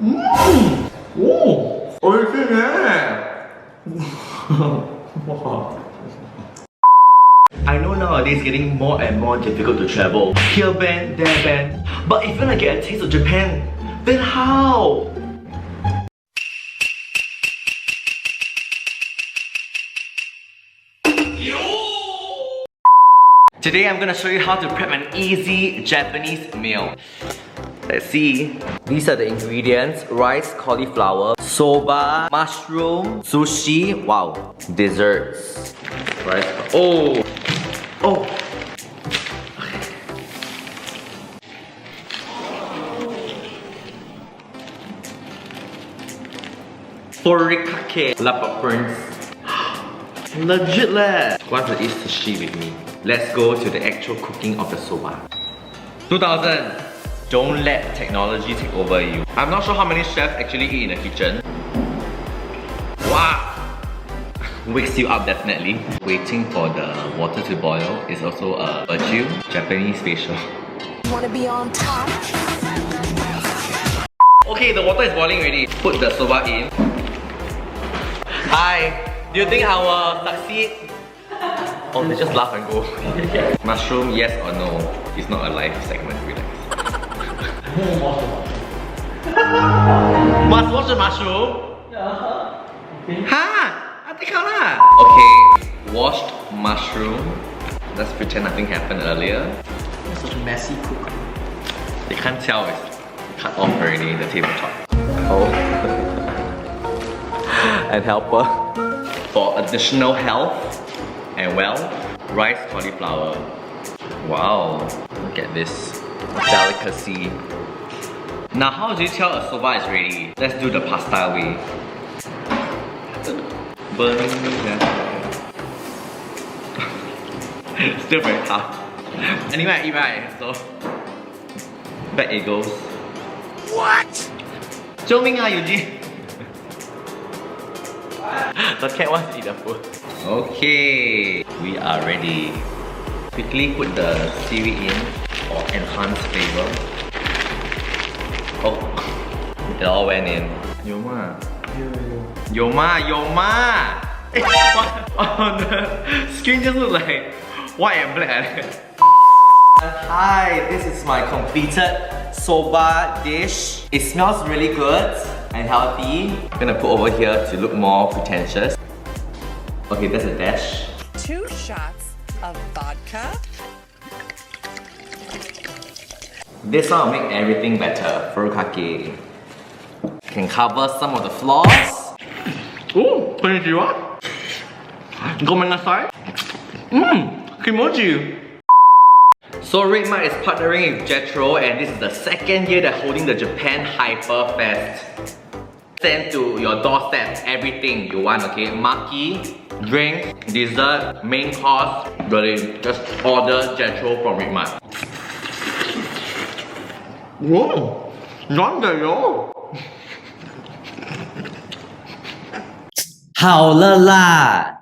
오! 맛있네! I know nowadays it's getting more and more difficult to travel. Here band, there band. But if you wanna get a taste of Japan, then how? Today I'm gonna show you how to prep an easy Japanese meal. Let's see. These are the ingredients: rice, cauliflower, soba, mushroom, sushi. Wow, desserts. Rice. Oh, oh. Furikake, leopard prints. Legit leh. Want to eat sushi with me? Let's go to the actual cooking of the soba. 2000. Don't let technology take over you. I'm not sure how many chefs actually eat in the kitchen. Wow! Wakes you up definitely. Waiting for the water to boil is also a virtue. Japanese facial. Wanna be on top? Okay, the water is boiling already. Put the soba in. Hi! Do you think I will succeed? Oh, they just laugh and go. Mushroom, yes or no? It's not a live segment, relax. Must wash the mushroom? Yeah. Okay. Ha! I think lah. Okay, washed mushroom. Let's pretend nothing happened earlier. You're such a messy cook. You can't tell it's cut off already, the tabletop. Oh. And helper. For additional health and rice cauliflower. Wow, look at this delicacy. Now how do you tell a soba is ready? Let's do the pasta way. Burning still very tough. Anyway, I eat right, so back it goes. What? 救命啊 Eugene! The cat wants to eat the food. Okay, we are ready. Quickly put the seaweed in for enhanced flavor. Oh, it all went in. Yoma. Yoma, Yoma! What? On the screen just looks like white and black. Hi, this is my completed soba dish. It smells really good and healthy. I'm gonna put over here to look more pretentious. Okay, that's a dash. 2 shots of vodka. This one will make everything better. Furikake can cover some of the flaws. Ooh, konnichiwa. Gomenasai. Kimochi. So RedMart is partnering with Jetro, and this is the 2nd year they're holding the Japan Hyper Fest. Send to your doorstep everything you want, okay? Maki, drink, dessert, main course. Really, just order Jetro from RedMart. Whoa! Not the yo! 好了啦